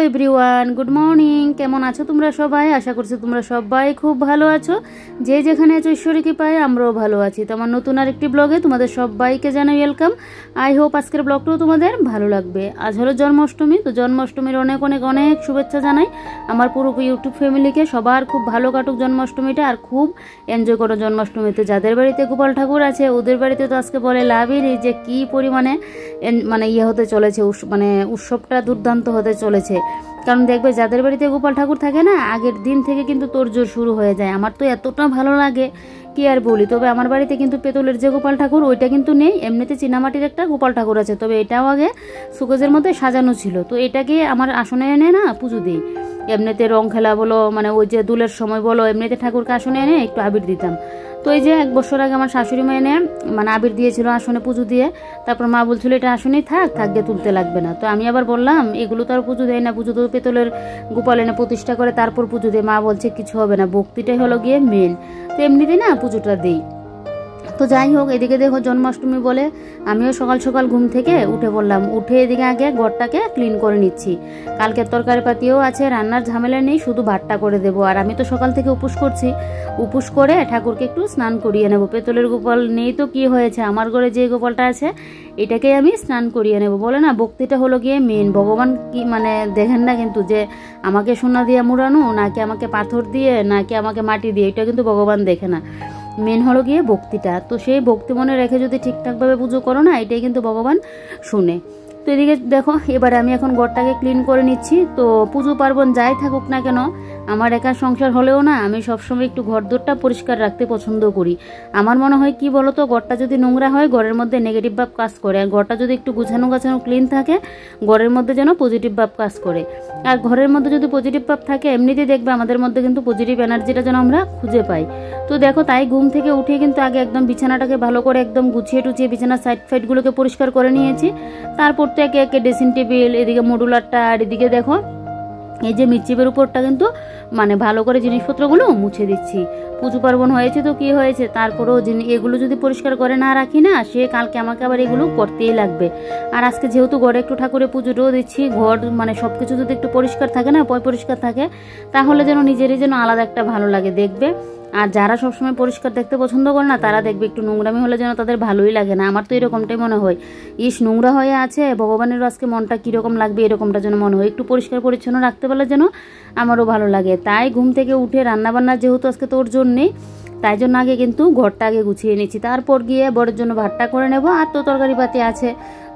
Everyone, good morning. কেমন আছো তোমরা সবাই? আশা করছি তোমরা সবাই খুব ভালো আছো। যে যেখানে আছো ঈশ্বরী কৃপায় আমরাও ভালো আছি। তো আমার নতুন আরেকটি ব্লগে তোমাদের সবাইকে জানাই ওয়েলকাম। আই হোপ আজকের ব্লগটাও তোমাদের ভালো লাগবে। আজ হলো জন্মাষ্টমী, তো জন্মাষ্টমীর অনেক অনেক অনেক শুভেচ্ছা জানাই আমার পুরো ইউটিউব ফ্যামিলিকে। সবার খুব ভালো কাটুক জন্মাষ্টমীটা, আর খুব এনজয় করো জন্মাষ্টমীতে। যাদের বাড়িতে গোপাল ঠাকুর আছে ওদের বাড়িতে তো আজকে বলে লাভই নেই যে কী পরিমাণে হতে চলেছে, উৎসবটা দুর্দান্ত হতে চলেছে। কারণ দেখবে যাদের বাড়িতে গোপাল ঠাকুর থাকে না, আগের দিন থেকে কিন্তু তোড়জোড় শুরু হয়ে যায়। আমার তো এতটা ভালো লাগে কি আর বলি। তবে আমার বাড়িতে কিন্তু পেতলের যে গোপাল ঠাকুর ওইটা কিন্তু নেই, এমনিতে চীনামাটির একটা গোপাল ঠাকুর আছে। তবে এটাও আগে সুকেজের মধ্যে সাজানো ছিল, তো এটাকে আমার আসনে এনে না পুজো দিই। এমনিতে রং খেলা বলো, ওই যে দুলের সময় বলো, এমনিতে ঠাকুরকে আসনে এনে একটু আবির দিতাম। তো এই যে 1 বছর আগে আমার শাশুড়ি মা এনে আবির দিয়েছিল আসনে পুজো দিয়ে। তারপর মা বলছিল এটা আসনেই থাক গিয়ে তুলতে লাগবে না। তো আমি আবার বললাম এগুলো তো আর পুজো দেয় না, পুজো তো পেতলের গোপাল এনে প্রতিষ্ঠা করে তারপর পুজো দেয়। মা বলছে কিছু হবে না, ভক্তিটাই হলো গিয়ে মেন। তো এমনিতেই না পুজোটা দিই। তো যাই হোক, এদিকে দেখো জন্মাষ্টমী বলে আমিও সকাল সকাল ঘুম থেকে উঠে পড়লাম। উঠে এদিকে আগে ঘরটাকে ক্লিন করে নিচ্ছি। কালকের তরকারি পাতিও আছে, রান্নার ঝামেলা নেই, শুধু ভাতটা করে দেবো। আর আমি তো সকাল থেকে উপোস করছি, উপোস করে ঠাকুরকে একটু স্নান করিয়ে নেবো। পেতলের গোপাল নেই তো কি হয়েছে, আমার ঘরে যে গোপালটা আছে এটাকেই আমি স্নান করিয়ে নেব। বলে না ভক্তিটা হলো গিয়ে মেন। ভগবান কি দেখেন না কিন্তু যে আমাকে সোনা দিয়ে মুড়ানো, নাকি আমাকে পাথর দিয়ে, নাকি আমাকে মাটি দিয়ে, এটা কিন্তু ভগবান দেখে না। মেন হলো গিয়ে ভক্তিটা। তো সেই ভক্তি মনে রেখে যদি ঠিকঠাকভাবে পুজো করো না, এটাই কিন্তু ভগবান শুনে। তো এদিকে দেখো এবারে আমি এখন ঘরটাকে ক্লিন করে নিচ্ছি। তো পুজো পার্বণ যাই থাকুক না কেন, আমার একার সংসার হলেও না আমি সবসময় একটু ঘরদোরটা পরিষ্কার রাখতে পছন্দ করি। আমার মনে হয় কি বলতো, ঘরটা যদি নোংরা হয় ঘরের মধ্যে নেগেটিভ ভাব কাজ করে, আর ঘরটা যদি একটু গুছানো ক্লিন থাকে ঘরের মধ্যে যেন পজিটিভ ভাব কাজ করে। আর ঘরের মধ্যে যদি পজিটিভ ভাব থাকে এমনিতেই দেখবে আমাদের মধ্যে কিন্তু পজিটিভ এনার্জিটা যেন আমরা খুঁজে পাই। তো দেখো তাই ঘুম থেকে উঠে কিন্তু আগে একদম বিছানাটাকে ভালো করে একদম গুছিয়ে টুছিয়ে বিছানার সাইড ফাইডগুলোকে পরিষ্কার করে নিয়েছি। তারপর তো একে একে ড্রেসিং টেবিল, এদিকে মডুলারটা, আর এদিকে দেখো এই যে মিচিপের উপরটা কিন্তু ভালো করে জিনিসপত্রগুলো মুছে দিচ্ছি। পুজো পার্বণ হয়েছে তো কি হয়েছে, তারপরেও এগুলো যদি পরিষ্কার করে না রাখি না, সে কালকে আমাকে আবার এগুলো করতেই লাগবে। আর আজকে যেহেতু ঘরে একটু ঠাকুরের পুজোটাও দিচ্ছি, ঘর সবকিছু যদি একটু পরিষ্কার থাকে না, পরিষ্কার থাকে, তাহলে যেন নিজেরই যেন আলাদা একটা ভালো লাগে দেখবে। আর যারা সবসময় পরিষ্কার দেখতে পছন্দ করে না, তারা দেখবে একটু নোংরামি হলে যেন তাদের ভালোই লাগে না। আমার তো এরকমটাই মনে হয়, নোংরা হয়ে আছে, ভগবানেরও আজকে মনটা কীরকম লাগবে এরকমটা যেন মনে হয়। একটু পরিষ্কার পরিচ্ছন্ন রাখতে পারলে যেন আমারও ভালো লাগে। তাই ঘুম থেকে উঠে রান্নাবান্না যেহেতু আজকে তোর জন্য নেই, তাই জন্য আগে কিন্তু ঘরটা আগে গুছিয়ে নিচ্ছি। তারপর গিয়ে বরের জন্য ভাতটা করে নেব। আর তো তরকারি পাতি আছে,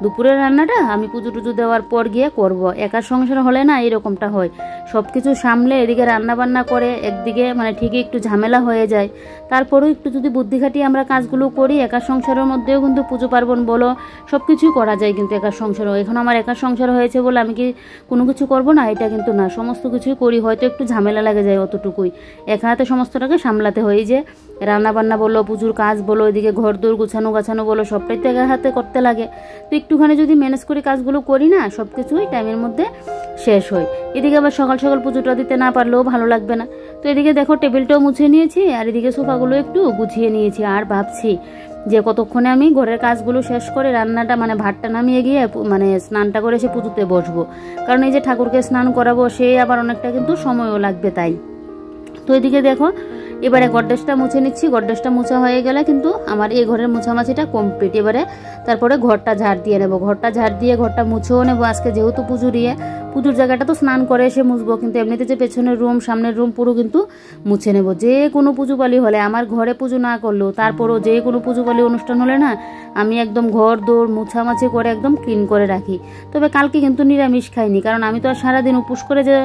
দুপুরের রান্নাটা আমি পুজো টুজো দেওয়ার পর গিয়ে করব। একার সংসার হলে না এরকমটা হয়, সব কিছু সামলে এদিকে রান্নাবান্না করে একদিকে ঠিকই একটু ঝামেলা হয়ে যায়। তারপরেও একটু যদি বুদ্ধি খাটিয়ে আমরা কাজগুলো করি, একার সংসারের মধ্যেও কিন্তু পুজো পার্বণ বলো সব কিছুই করা যায় কিন্তু একার সংসারও। এখন আমার একার সংসার হয়েছে বলে আমি কি কোনো কিছু করব না, এটা কিন্তু না, সমস্ত কিছুই করি। হয়তো একটু ঝামেলা লাগে যায়, অতটুকুই। একা হাতে সমস্তটাকে সামলাতে হয়। এই যে রান্নাবান্না বলো, পুজোর কাজ বলো, এদিকে ঘর দোর গুছানো বলো, সবটাই তো একা হাতে করতে লাগে। তো একটুখানি যদি ম্যানেজ করে কাজগুলো করি না, সব কিছুই টাইমের মধ্যে শেষ হয়। এদিকে আবার সকাল সকাল পুজোটা দিতে না পারলেও ভালো লাগবে না। তো এদিকে দেখো টেবিলটাও মুছে নিয়েছি, আর এদিকে সোফাগুলো একটু গুছিয়ে নিয়েছি। আর ভাবছি যে কতক্ষণে আমি ঘরের কাজগুলো শেষ করে রান্নাটা ভাতটা নামিয়ে গিয়ে স্নানটা করে এসে পুজোতে বসবো। কারণ এই যে ঠাকুরকে স্নান করাবো, সে আবার অনেকটা কিন্তু সময়ও লাগবে। তাই তো এদিকে দেখো এবারে গডরেজটা মুছে নিচ্ছি। গডরেজটা মুছা হয়ে গেলে কিন্তু আমার এই ঘরের মুছামাছিটা কমপ্লিট। এবারে তারপরে ঘরটা ঝাড় দিয়ে নেবো। ঘরটা ঝাড় দিয়ে ঘরটা মুছেও নেবো। আজকে যেহেতু পুজোর জায়গাটা তো স্নান করে এসে মুছবো, কিন্তু এমনিতে যে পেছনের রুম সামনের রুম পুরো কিন্তু মুছে নেব। যে কোনো পুজো পালি হলে, আমার ঘরে পুজো না করলেও তারপরও যে কোনো পুজো পালি অনুষ্ঠান হলে না, আমি একদম ঘর দৌড় মুছামাছি করে একদম ক্লিন করে রাখি। তবে কালকে কিন্তু নিরামিষ খাইনি, কারণ আমি তো আর সারাদিন উপোস করে যে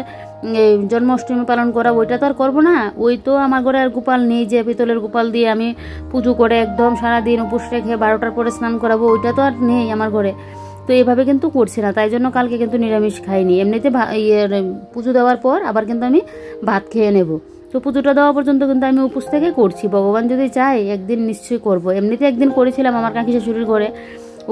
জন্মাষ্টমী পালন করা ওইটা তো আর করবো না। ওই তো আমার ঘরে আর গোপাল নেই যে পিতলের গোপাল দিয়ে আমি পুজো করে একদম সারাদিন উপোস রেখে 12টার পরে স্নান করাবো, ওইটা তো আর নেই আমার ঘরে। তো এভাবে কিন্তু করছি না, তাই জন্য কালকে কিন্তু নিরামিষ খাইনি। এমনিতে পুজো দেওয়ার পর আবার কিন্তু আমি ভাত খেয়ে নেব। তো পুজোটা দেওয়া পর্যন্ত কিন্তু আমি উপোস থেকে করছি। ভগবান যদি চায় একদিন নিশ্চয়ই করব। এমনিতে একদিন করেছিলাম আমার কাকি শাশুড়ির ঘরে,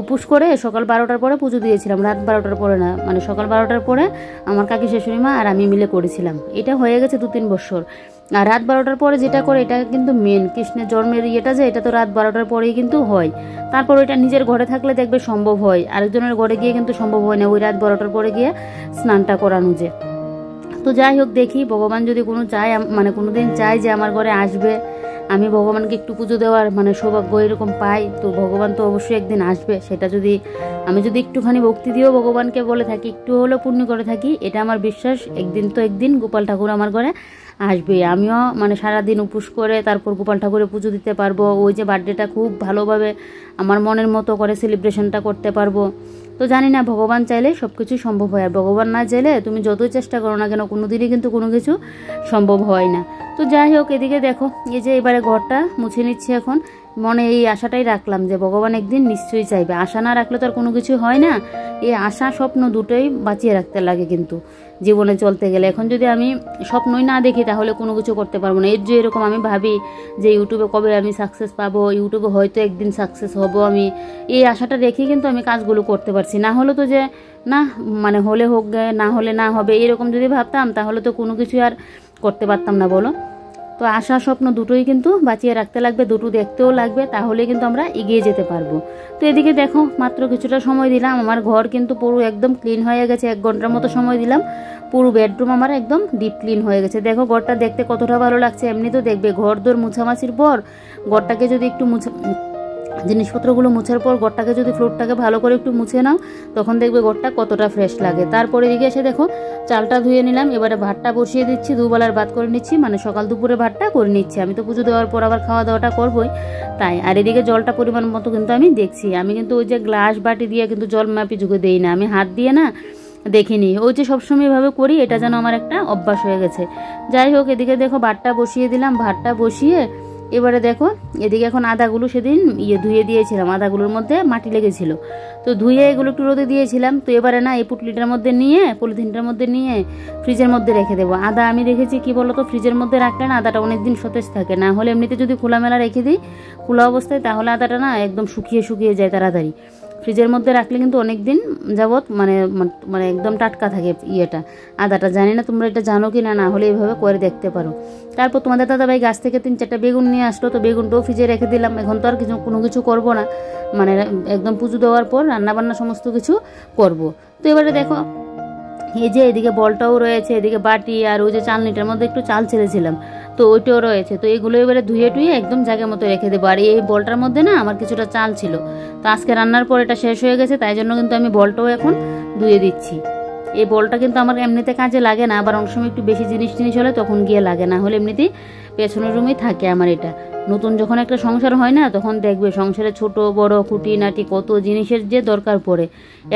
উপোস করে সকাল 12টার পরে পুজো দিয়েছিলাম, রাত 12টার পরে না, মানে সকাল 12টার পরে আমার কাকি শাশুড়ি মা আর আমি মিলে করেছিলাম। এটা হয়ে গেছে 2-3 বছর। আর রাত 12টার পরে যেটা করে এটা কিন্তু মেন কৃষ্ণের জন্মের ইয়েটা, যে এটা তো রাত 12টার পরেই কিন্তু হয়। তারপর ওইটা নিজের ঘরে থাকলে দেখবে সম্ভব হয়, আরেকজনের ঘরে গিয়ে কিন্তু সম্ভব হয় না ওই রাত 12টার পরে গিয়ে স্নানটা করানো যে। তো যাই হোক, দেখি ভগবান যদি কোনো চায়, মানে কোনো দিন চায় যে আমার ঘরে আসবে, আমি ভগবানকে একটু পুজো দেওয়ার মানে সৌভাগ্য এরকম পাই, তো ভগবান তো অবশ্যই একদিন আসবে। সেটা যদি আমি যদি একটুখানি ভক্তি দিয়েও ভগবানকে বলে থাকি, একটু হলেও পুণ্য করে থাকি, এটা আমার বিশ্বাস একদিন তো একদিন গোপাল ঠাকুর আমার ঘরে আসবে। আমিও মানে সারাদিন উপোস করে তারপর গোপাল ঠাকুরের পুজো দিতে পারবো। ওই যে বার্থডেটা খুব ভালোভাবে আমার মনের মতো করে সেলিব্রেশনটা করতে পারবো। তো জানি না, ভগবান চাইলে সব কিছুই সম্ভব হয়, আর ভগবান না চাইলে তুমি যতই চেষ্টা করো না কেন কোনো দিনই কিন্তু কোনো কিছু সম্ভব হয় না। তো যাই হোক, এদিকে দেখো এই যে এবারে ঘরটা মুছে নিচ্ছি এখন। মনে এই আশাটাই রাখলাম যে ভগবান একদিন নিশ্চয়ই চাইবে। আশা না রাখলে তো আর কোনো কিছু হয় না। এই আশা স্বপ্ন দুটোই বাঁচিয়ে রাখতে লাগে কিন্তু জীবনে চলতে গেলে। এখন যদি আমি স্বপ্নই না দেখি তাহলে কোনো কিছু করতে পারবো না। এর যে এরকম আমি ভাবি যে ইউটিউবে কবে আমি সাকসেস পাবো, ইউটিউবে হয়তো একদিন সাকসেস হব আমি, এই আশাটা রেখেই কিন্তু আমি কাজগুলো করতে পারছি। না হলে তো যে না মানে হলে হোক গে, না হলে না হবে, এরকম যদি ভাবতাম তাহলে তো কোনো কিছু আর করতে পারতাম না, বলো। তো আশা স্বপ্ন দুটোই কিন্তু বাঁচিয়ে রাখতে লাগবে, দুটো দেখতেও লাগবে, তাহলে কিন্তু আমরা এগিয়ে যেতে পারবো। তো এদিকে দেখো মাত্র কিছুটা সময় দিলাম, আমার ঘর কিন্তু পুরো একদম ক্লিন হয়ে গেছে। 1 ঘন্টার মতো সময় দিলাম, পুরো বেডরুম আমার একদম ডিপ ক্লিন হয়ে গেছে। দেখো ঘরটা দেখতে কতটা ভালো লাগছে। এমনি তো দেখবে ঘর দোর মুছামাছির পর ঘরটাকে যদি একটু জিনিসপত্রগুলো মুছার পর ঘরটাকে যদি ফ্লোরটাকে ভালো করে একটু মুছে নাও, তখন দেখবে ঘরটা কতটা ফ্রেশ লাগে। তারপরে এদিকে এসে দেখো চালটা ধুয়ে নিলাম, এবারে ভাতটা বসিয়ে দিচ্ছি, দুবেলার ভাত করে নিচ্ছি, মানে সকাল দুপুরে ভাতটা করে নিচ্ছি। আমি তো পুজো দেওয়ার পর আবার খাওয়া দাওয়াটা করবোই তাই। আর এদিকে জলটা পরিমাণ মতো কিন্তু আমি দেখছি, আমি কিন্তু ওই যে গ্লাস বাটি দিয়ে কিন্তু জল মাপি যুগে দেই না, আমি হাত দিয়ে না দেখিনি, ওই যে সবসময় এভাবে করি, এটা যেন আমার একটা অভ্যাস হয়ে গেছে। যাই হোক, এদিকে দেখো ভাতটা বসিয়ে দিলাম, ভাতটা বসিয়ে এবারে দেখো এদিকে এখন আদাগুলো সেদিন ধুয়ে দিয়েছিলাম, আদাগুলোর মধ্যে মাটি লেগেছিল, তো ধুয়ে এগুলো একটু রোদে দিয়েছিলাম। তো এবারে না এই পুটলিটার মধ্যে নিয়ে পলিথিনটার মধ্যে নিয়ে ফ্রিজের মধ্যে রেখে দেবো। আদা আমি রেখেছি কি বলতো, ফ্রিজের মধ্যে রাখলে না আদাটা অনেকদিন সতেজ থাকে, না হলে এমনিতে যদি খোলামেলা রেখে দিই খোলা অবস্থায়, তাহলে আদাটা না একদম শুকিয়ে যায় তাড়াতাড়ি। ফ্রিজের মধ্যে রাখলে কিন্তু অনেক দিন যাবত মানে একদম টাটকা থাকে ইয়েটা, আদাটা। জানি না তোমরা এটা জানো কি না, না হলে এইভাবে করে দেখতে পারো। তারপর তোমাদের দাদাভাই গাছ থেকে 3-4টা বেগুন নিয়ে আসলো, তো বেগুনটাও ফ্রিজে রেখে দিলাম। এখন তো আর কোনো কিছু করবো না, মানে একদম পুজো দেওয়ার পর রান্নাবান্না সমস্ত কিছু করব। তো এবারে দেখো এই যে এদিকে বলটাও রয়েছে, এদিকে বাটি, আর ওই যে চালনিটার মধ্যে একটু চাল ছেড়েছিলাম, তো ওইটাও রয়েছে। তো এগুলো এবারে ধুয়ে টুয়ে একদম জায়গা মতো রেখে দেবো। আর এই বলটার মধ্যে না আমার কিছুটা চাল ছিল, তো আজকে রান্নার পর এটা শেষ হয়ে গেছে, তাই জন্য কিন্তু আমি বলটাও এখন ধুয়ে দিচ্ছি। এই বলটা কিন্তু আমার এমনিতে কাজে লাগে না, আবার অনেক সময় একটু বেশি জিনিস হলে তখন গিয়ে লাগে, না হলে এমনিতেই পেছনের রুমেই থাকে আমার এটা। নতুন যখন একটা সংসার হয় না, তখন দেখবে সংসারে ছোট বড় খুঁটিনাটি কত জিনিসের যে দরকার পড়ে।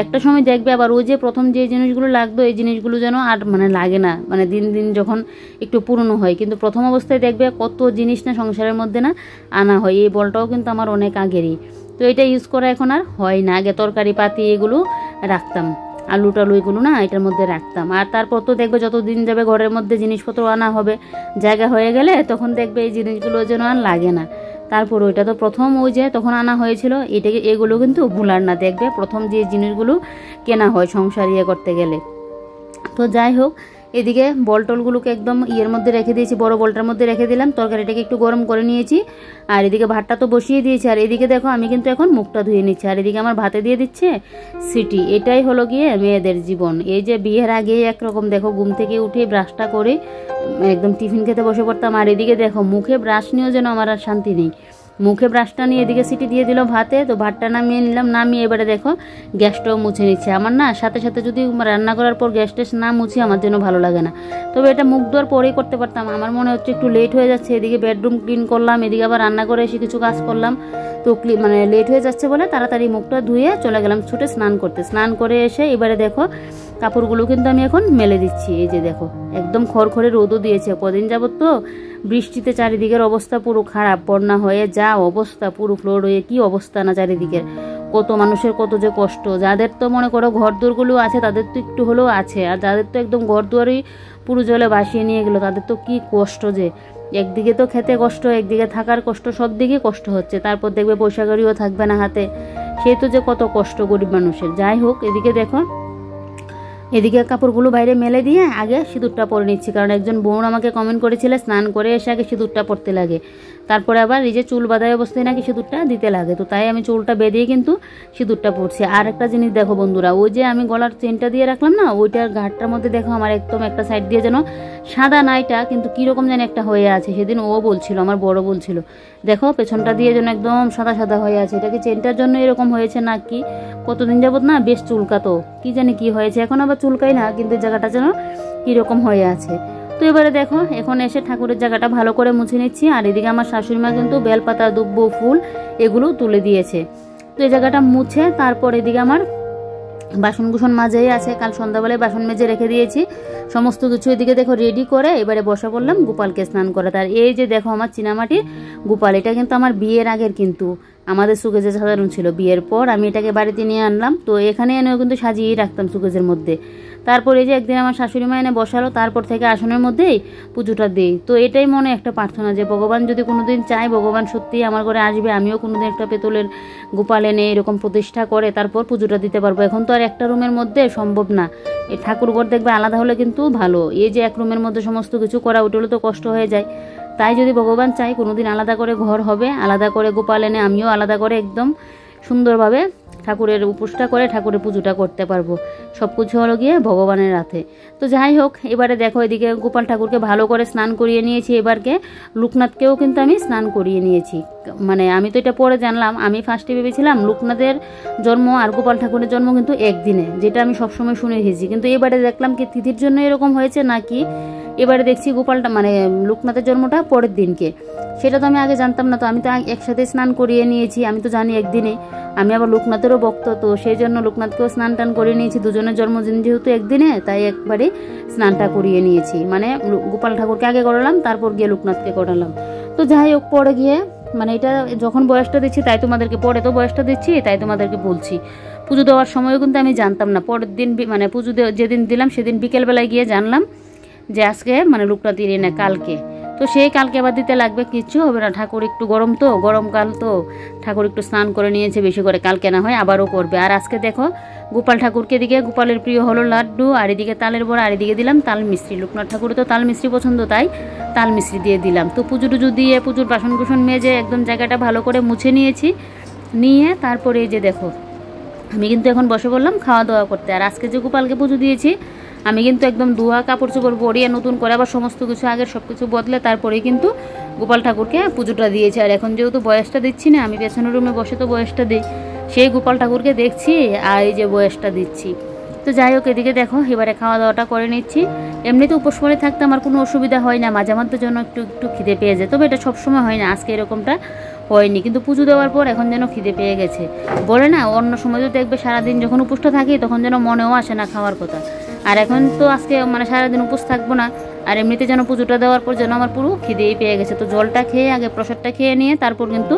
একটা সময় দেখবে আবার ওই যে প্রথম যে জিনিসগুলো লাগতো এই জিনিসগুলো যেন আর মানে লাগে না, মানে দিন দিন যখন একটু পুরনো হয়, কিন্তু প্রথম অবস্থায় দেখবে কত জিনিস না সংসারের মধ্যে না আনা হয়। এই বলটাও কিন্তু আমার অনেক আগেরই, তো এটা ইউজ করা এখন আর হয় না। আগে তরকারি পাতি এগুলো রাখতাম, আলু টালু এগুলো না এটার মধ্যে রাখতাম। আর তারপর তো দেখবে যত দিন যাবে ঘরের মধ্যে জিনিসপত্র আনা হবে, জায়গা হয়ে গেলে তখন দেখবে এই জিনিসগুলো যেন আর লাগে না। তারপর ওইটা তো প্রথম ওই যে তখন আনা হয়েছিল, এগুলো কিন্তু ভুলার না, দেখবে প্রথম যে জিনিসগুলো কেনা হয় সংসার করতে গেলে। তো যাই হোক, এদিকে বলটলগুলোকে একদম ইয়ের মধ্যে রেখে দিয়েছি, বড় বলটার মধ্যে রেখে দিলাম, তরকারিটাকে একটু গরম করে নিয়েছি, আর এদিকে ভাতটা তো বসিয়ে দিয়েছি। আর এদিকে দেখো আমি কিন্তু এখন মুখটা ধুয়ে নিচ্ছি, আর এদিকে আমার ভাতে দিয়ে দিচ্ছে সিটি। এটাই হলো গিয়ে মেয়েদের জীবন। এই যে বিয়ের আগে একরকম দেখো ঘুম থেকে উঠে ব্রাশটা করে একদম টিফিন খেতে বসে পড়তাম, আর এদিকে দেখো মুখে ব্রাশ নিয়েও যেন আমার আর শান্তি নেই। মুখে ব্রাশটা নিয়ে এদিকে সিটি দিয়ে দিল ভাতে, তো ভাতটা নামিয়ে নিলাম, নামিয়ে এবারে দেখো গ্যাসটাও মুছে নিচ্ছে। আমার না সাথে সাথে যদি রান্না করার পর গ্যাস ট্যাস না মুছি আমার জন্য ভালো লাগে না, তবে এটা মুখ ধোয়ার পরেই করতে পারতাম। আমার মনে হচ্ছে একটু লেট হয়ে যাচ্ছে, এদিকে বেডরুম ক্লিন করলাম, এদিকে আবার রান্না করে এসে কিছু কাজ করলাম, তো মানে লেট হয়ে যাচ্ছে বলে তাড়াতাড়ি মুখটা ধুয়ে চলে গেলাম ছুটে স্নান করতে। স্নান করে এসে এবারে দেখো কাপড়গুলো কিন্তু আমি এখন মেলে দিচ্ছি। এই যে দেখো একদম খড়খড়ে রোদও দিয়েছে, কদিন যাবত তো বৃষ্টিতে চারিদিকের অবস্থা পুরো খারাপ, বন্যা হয়ে যা অবস্থা, পুরো ফ্লোর হয়ে কি অবস্থা না চারিদিকের, কত মানুষের কত যে কষ্ট। যাদের তো মনে করো ঘর দুয়ারগুলো আছে তাদের তো একটু হলেও আছে, আর যাদের তো একদম ঘর দুয়ারই পুরো জলে ভাসিয়ে নিয়ে গেলো তাদের তো কি কষ্ট যে। একদিকে তো খেতে কষ্ট, একদিকে থাকার কষ্ট, সব দিকে কষ্ট হচ্ছে। তারপর দেখবে পয়সা কড়িও থাকবে না হাতে, সে তো যে কত কষ্ট গরিব মানুষের। যাই হোক, এদিকে দেখো, এদিকে কাপড়গুলো বাইরে মেলে দিয়ে আগে সিঁদুরটা পরে নিচ্ছি, কারণ একজন বোন আমাকে কমেন্ট করেছিল স্নান করে এসে আগে সিঁদুরটা পরতে লাগে, তারপরে আবার এই যে চুল বাঁধাই অবস্থায় নাকি সিঁদুরটা দিতে লাগে। তো তাই আমি চুলটা বেঁধেই কিন্তু সিঁদুরটা পরছি। আর একটা জিনিস দেখো বন্ধুরা, ওই যে আমি গলার চেনটা দিয়ে রাখলাম না, ওইটার ঘাটটার মধ্যে দেখো আমার একদম একটা সাইড দিয়ে যেন সাদা নাইটা কিন্তু কীরকম যেন একটা হয়ে আছে। সেদিন ও বলছিল, আমার বড় বলছিল, দেখো পেছনটা দিয়ে যেন একদম সাদা সাদা হয়ে আছে, এটা কি চেনটার জন্য এরকম হয়েছে নাকি? কতদিন যাবত না বেশ চুলকাতো, কি জানি কি হয়েছে, এখন আবার চুলকাই না, কিন্তু জায়গাটা যেন কীরকম হয়ে আছে। তো এবারে দেখো, এখন এসে ঠাকুরের জায়গাটা ভালো করে মুছে নিচ্ছি। আর এদিকে আমার শাশুড়ি মা কিন্তু বেলপাতা, দুব্ব, ফুল এগুলো তুলে দিয়েছে। তো এই জায়গাটা মুছে তারপর এদিকে আমার বাসন কুসন মাজেই আছে, কাল সন্ধ্যাবেলায় বাসন মেজে রেখে দিয়েছি সমস্ত কিছু। এদিকে দেখো রেডি করে এবারে বসা করলাম গোপালকে স্নান করে। তার এই যে দেখো আমার চীনামাটির গোপাল, এটা কিন্তু আমার বিয়ের আগের, কিন্তু আমাদের সুকেজে সাজানো ছিল। বিয়ের পর আমি এটাকে বাড়িতে নিয়ে আনলাম, তো এখানে এনেও কিন্তু সাজিয়েই রাখতাম সুকেজের মধ্যে। তারপর এই যে একদিন আমার শাশুড়ি মা এনে বসালো, তারপর থেকে আসনের মধ্যেই পুজোটা দিই। তো এটাই মনে একটা প্রার্থনা যে ভগবান যদি কোনোদিন চায়, ভগবান সত্যিই আমার ঘরে আসবে, আমিও কোনোদিন একটা পেতলের গোপাল এনে এরকম প্রতিষ্ঠা করে তারপর পুজোটা দিতে পারবো। এখন তো আর একটা রুমের মধ্যে সম্ভব না, এই ঠাকুর ঘর দেখবে আলাদা হলে কিন্তু ভালো, এই যে এক রুমের মধ্যে সমস্ত কিছু করা, ওটা হলে তো কষ্ট হয়ে যায়। তাই যদি ভগবান চাই কোনোদিন আলাদা করে ঘর হবে, আলাদা করে গোপাল এনে আমিও আলাদা করে একদম সুন্দরভাবে ঠাকুরের উপোসটা করে ঠাকুরের পুজোটা করতে পারবো। সব কিছু হলো গিয়ে ভগবানের হাতে। তো যাই হোক, এবারে দেখো এদিকে গোপাল ঠাকুরকে ভালো করে স্নান করিয়ে নিয়েছি। এবারকে লোকনাথকেও কিন্তু আমি স্নান করিয়ে নিয়েছি। মানে আমি তো এটা পরে জানলাম, আমি ফার্স্টে ভেবেছিলাম লোকনাথের জন্ম আর গোপাল ঠাকুরের জন্ম কিন্তু একদিনে, যেটা আমি সবসময় শুনে এসেছি। কিন্তু এবারে দেখলাম কি তিথির জন্য এরকম হয়েছে নাকি, এবারে দেখছি গোপালটা মানে লোকনাথের জন্মটা পরের দিনকে, সেটা তো আমি আগে জানতাম না। তো আমি তো একসাথে স্নান করিয়ে নিয়েছি, আমি তো জানি একদিনে। আমি আবার লোকনাথেরও ভক্ত, তো সেই জন্য লোকনাথকেও স্নান টান করিয়ে নিয়েছি। দুজনের জন্মদিন যেহেতু একদিনে, তাই একবারে স্নানটা করিয়ে নিয়েছি। মানে গোপাল ঠাকুরকে আগে করালাম, তারপর গিয়ে লোকনাথকে করালাম। তো যাই হোক, পরে গিয়ে মানে এটা যখন বয়সটা দিচ্ছি তাই তোমাদেরকে, পরে তো বয়সটা দিচ্ছি তাই তোমাদেরকে বলছি। পুজো দেওয়ার সময়ও কিন্তু আমি জানতাম না, পরের দিন মানে পুজো যেদিন দিলাম সেদিন বিকেলবেলায় গিয়ে জানলাম যে আজকে মানে লোকনাথের না কালকে। তো সেই কালকে আবার দিতে লাগবে, কিচ্ছু হবে না। ঠাকুর একটু গরম তো, গরমকাল তো, ঠাকুর একটু স্নান করে নিয়েছে বেশি করে, কালকে না হয় আবারও করবে। আর আজকে দেখো গোপাল ঠাকুরকে দিকে, গোপালের প্রিয় হলো লাড্ডু, আর এদিকে তালের বড়া, আর এদিকে দিলাম তাল মিষ্টি। লোকনাথ ঠাকুরের তো তাল মিষ্টি পছন্দ, তাই তাল মিষ্টি দিয়ে দিলাম। তো পুজো টুজো দিয়ে পুজোর বাসন কুসন মেজে একদম জায়গাটা ভালো করে মুছে নিয়েছি। নিয়ে তারপরে এই যে দেখো আমি কিন্তু এখন বসে পড়লাম খাওয়া দাওয়া করতে। আর আজকে যে গোপালকে পুজো দিয়েছি, আমি কিন্তু একদম ধোয়া কাপড় চোপড় পরিয়ে নতুন করে আবার সমস্ত কিছু আগের সব কিছু বদলে তারপরেই কিন্তু গোপাল ঠাকুরকে পুজোটা দিয়েছি। আর এখন যেহেতু বয়সটা দিচ্ছি না, আমি পেছনের রুমে বসে তো বয়সটা দিই, সেই গোপাল ঠাকুরকে দেখছি আর এই যে বয়সটা দিচ্ছি। তো যাই হোক, এদিকে দেখো এবারে খাওয়া দাওয়াটা করে নিচ্ছি। এমনিতে উপোস করে থাকতে আমার কোনো অসুবিধা হয় না, মাঝে মাঝে জন্য একটু একটু খিদে পেয়ে যায়, তবে এটা সবসময় হয় না, আজকে এরকমটা হয়নি। কিন্তু পুজো দেওয়ার পর এখন যেন খিদে পেয়ে গেছে। বলে না অন্য সময় তো দেখবে সারাদিন যখন উপোসটা থাকি তখন যেন মনেও আসে না খাওয়ার কথা, আর এখন তো আজকে মানে সারাদিন উপোস থাকবো না, আর এমনিতে যেন পুজোটা দেওয়ার পর যেন আমার পুরো খিদেই পেয়ে গেছে। তো জলটা খেয়ে আগে প্রসাদটা খেয়ে নিয়ে তারপর কিন্তু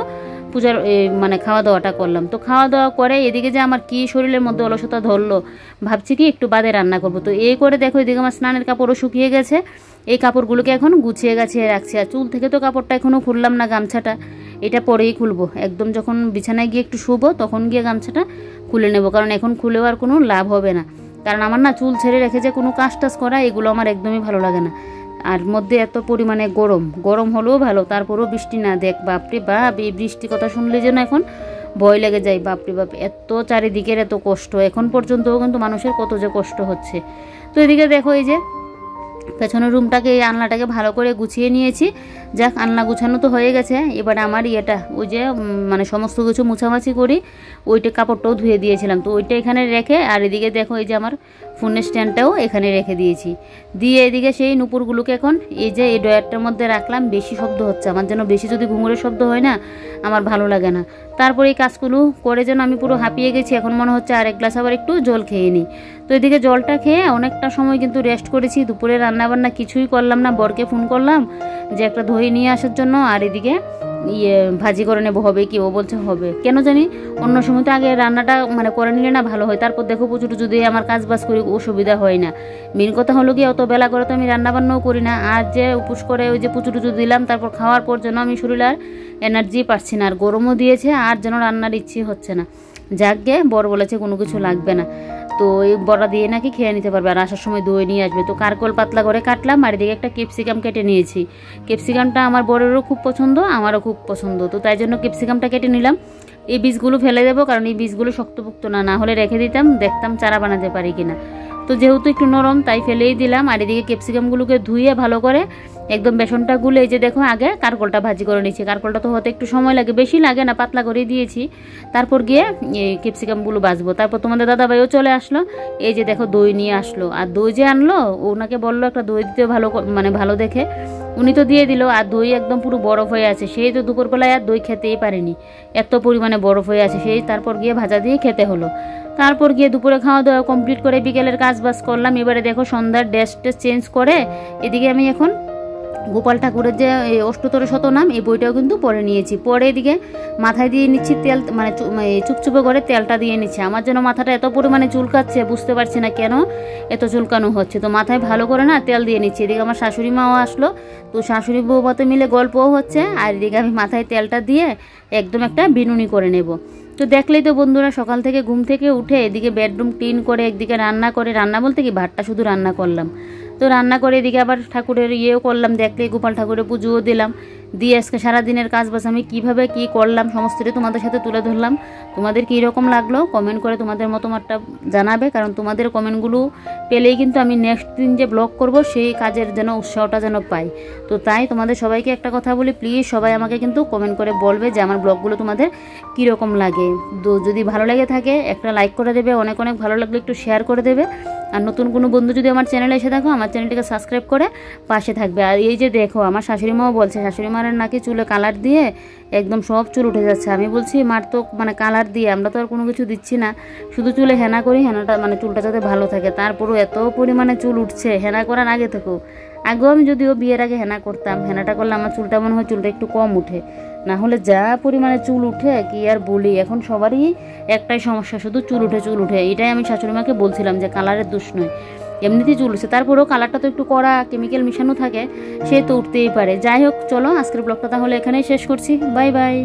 পূজার মানে খাওয়া দাওয়াটা করলাম। তো খাওয়া দাওয়া করে এদিকে যে আমার কি শরীরের মধ্যে অলসতা ধরলো, ভাবছি কি একটু বাদে রান্না করবো। তো এই করে দেখো এদিকে আমার স্নানের কাপড়ও শুকিয়ে গেছে, এই কাপড়গুলোকে এখন গুছিয়ে গাছিয়ে রাখছি। আর চুল থেকে তো কাপড়টা এখনও খুললাম না, গামছাটা এটা পরেই খুলবো, একদম যখন বিছানায় গিয়ে একটু শুবো তখন গিয়ে গামছাটা খুলে নেব, কারণ এখন খুলেও আর কোনো লাভ হবে না। কারণ আমার না চুল ছেড়ে রেখে যে কোনো কাজ টাজ করা এগুলো আমার একদমই ভালো লাগে না। আর মধ্যে এত পরিমাণে গরম হলেও ভালো, তারপরেও বৃষ্টি না, দেখ বাপরে বাপ, এই বৃষ্টির কথা শুনলে যেন এখন ভয় লেগে যায়। বাপরে বাপ, এত চারিদিকের এত কষ্ট, এখন পর্যন্তও কিন্তু মানুষের কত যে কষ্ট হচ্ছে। তো এদিকে দেখো এই যে পেছনের রুমটাকে, এই আনলাটাকে ভালো করে গুছিয়ে নিয়েছি। যাক, আনলা গুছানো তো হয়ে গেছে, এবার আমার ইয়েটা ওই যে মানে সমস্ত কিছু মুছামাছি করি, ওইটা কাপড়টাও ধুয়ে দিয়েছিলাম, তো ওইটা এখানে রেখে, আর এদিকে দেখো এই যে আমার ফোনের স্ট্যান্ডটাও এখানে রেখে দিয়েছি। দিয়ে এদিকে সেই নুপুরগুলোকে এখন এই যে এই ড্রয়ারটার মধ্যে রাখলাম। বেশি শব্দ হচ্ছে আমার, যেন বেশি যদি ঘুঙুরের শব্দ হয় না আমার ভালো লাগে না। তারপরে এই কাজগুলো করে যেন আমি পুরো হাঁপিয়ে গেছি, এখন মনে হচ্ছে আর এক গ্লাস আবার একটু জল খেয়ে নিই। তো এদিকে জলটা খেয়ে অনেকটা সময় কিন্তু রেস্ট করেছি, দুপুরে রান্নাবান্না কিছুই করলাম না। বরকে ফোন করলাম যে একটা দই নিয়ে আসার জন্য, আর এদিকে ভাজি করে নেবো, হবে কি? ও বলছে হবে। কেন জানি অন্য সময় তো আগে রান্নাটা মানে করে নিলে না ভালো হয়, তারপর দেখো পুচু টুচু দিয়ে আমার কাজ বাজ করি, অসুবিধা হয় না। মেন কথা হলো কি, অত বেলা করে তো আমি রান্নাবান্নাও করি না। আর যে উপোস করে ওই যে পুচু টুচু দিলাম, তারপর খাওয়ার পর যেন আমি শরীর আর এনার্জি পাচ্ছি না, আর গরমও দিয়েছে, আর যেন রান্নার ইচ্ছে হচ্ছে না। যাকগে বর বলেছে কোনো কিছু লাগবে না, তো এই বড়া দিয়ে নাকি খেয়ে নিতে পারবে, আর আসার সময় দই নিয়ে আসবে। তো কারকল পাতলা করে কাটলাম, আর এদিকে একটা ক্যাপসিকাম কেটে নিয়েছি। ক্যাপসিকামটা আমার বরেরও খুব পছন্দ, আমারও খুব পছন্দ, তো তাই জন্য ক্যাপসিকামটা কেটে নিলাম। এই বীজগুলো ফেলে দেবো, কারণ এই বীজগুলো শক্তপোক্ত না হলে রেখে দিতাম, দেখতাম চারা বানাতে পারি কিনা। তো যেহেতু একটু নরম তাই ফেলেই দিলাম। আর এদিকে ক্যাপসিকামগুলোকে ধুয়ে ভালো করে একদম বেসনটা গুলে, এই যে দেখো আগে কারকলটা ভাজি করে নিচ্ছি। কারকলটা তো হতে একটু সময় লাগে, বেশি লাগে না, পাতলা করে দিয়েছি। তারপর গিয়ে এই ক্যাপসিকামগুলো ভাজবো। তারপর তোমাদের দাদাভাইও চলে আসলো, এই যে দেখো দই নিয়ে আসলো। আর দই যে আনলো, ওনাকে বললো একটা দই দিতে ভালো মানে ভালো দেখে, উনি তো দিয়ে দিল। আর দই একদম পুরো বরফ হয়ে আছে, সেই তো দুপুরবেলায় আর দই খেতেই পারিনি, এত পরিমাণে বরফ হয়ে আছে। সেই তারপর গিয়ে ভাজা দিয়ে খেতে হলো। তারপর গিয়ে দুপুরে খাওয়া দাওয়া কমপ্লিট করে বিকেলের কাজ বাজ করলাম। এবারে দেখো সন্ধ্যার ড্রেসটা চেঞ্জ করে এদিকে আমি এখন গোপাল ঠাকুরের যে অষ্টতর শতনাম এই বইটাও কিন্তু পড়ে নিয়েছি। পরে এদিকে মাথায় দিয়ে নিচ্ছি তেল, মানে চুপচুপে করে তেলটা দিয়ে নিচ্ছি। আমার যেন মাথাটা এত পরিমাণে চুলকাচ্ছে, বুঝতে পারছি না কেন এত চুলকানো হচ্ছে। তো মাথায় ভালো করে না তেল দিয়ে নিচ্ছি। এদিকে আমার শাশুড়ি মাও আসলো, তো শাশুড়ি বউভাতে মিলে গল্পও হচ্ছে, আর এদিকে আমি মাথায় তেলটা দিয়ে একদম একটা বিনুনি করে নেব। তো দেখলেই তো বন্ধুরা, সকাল থেকে ঘুম থেকে উঠে এদিকে বেডরুম ক্লিন করে, একদিকে রান্না করে, রান্না বলতে কি ভাতটা শুধু রান্না করলাম। তো রান্না করে এদিকে আবার ঠাকুরের ইয়েও করলাম, দেখলে গোপাল ঠাকুরের পুজোও দিলাম। দিয়ে আজকে সারাদিনের কাজ বাজ আমি কীভাবে কী করলাম সমস্তটাই তোমাদের সাথে তুলে ধরলাম। তোমাদের কী রকম লাগলো কমেন্ট করে তোমাদের মতামতটা জানাবে, কারণ তোমাদের কমেন্টগুলো পেলেই কিন্তু আমি নেক্সট দিন যে ব্লগ করব সেই কাজের যেন উৎসাহটা যেন পাই। তো তাই তোমাদের সবাইকে একটা কথা বলি, প্লিজ সবাই আমাকে কিন্তু কমেন্ট করে বলবে যে আমার ব্লগগুলো তোমাদের কীরকম লাগে। তো যদি ভালো লেগে থাকে একটা লাইক করে দেবে, অনেক অনেক ভালো লাগলে একটু শেয়ার করে দেবে। আর নতুন কোনো বন্ধু যদি আমার চ্যানেলে এসে থাকো, আমার চ্যানেলটিকে সাবস্ক্রাইব করে পাশে থাকবে। আর এই যে দেখো আমার শাশুড়ি মাও বলছে, শাশুড়ি মার নাকি চুলে কালার দিয়ে একদম সব চুল উঠে যাচ্ছে। আমি বলছি মার তো মানে কালার দিয়ে, আমরা তো আর কোনো কিছু দিচ্ছি না, শুধু চুলে হেনা করি, হেনাটা মানে চুলটা যাতে ভালো থাকে। তারপরও এত পরিমাণে চুল উঠছে হেনা করার আগে থেকেও। আগেও আমি যদিও বিয়ের আগে হেনা করতাম, হেনাটা করলে আমার চুলটা মনে হয় চুলটা একটু কম উঠে, না হলে যা পরিমাণে চুল উঠে কি আর বলি। এখন সবারই একটাই সমস্যা, শুধু চুল উঠে। এটাই আমি শাশুড়ি মাকে বলছিলাম যে কালারের দোষ নয়, এমনিতেই চুল উঠছে। তারপরেও কালারটা তো একটু কড়া, কেমিক্যাল মিশানো থাকে, সে তো উঠতেই পারে। যাই হোক, চলো আজকের ব্লগটা তাহলে এখানেই শেষ করছি। Bye bye.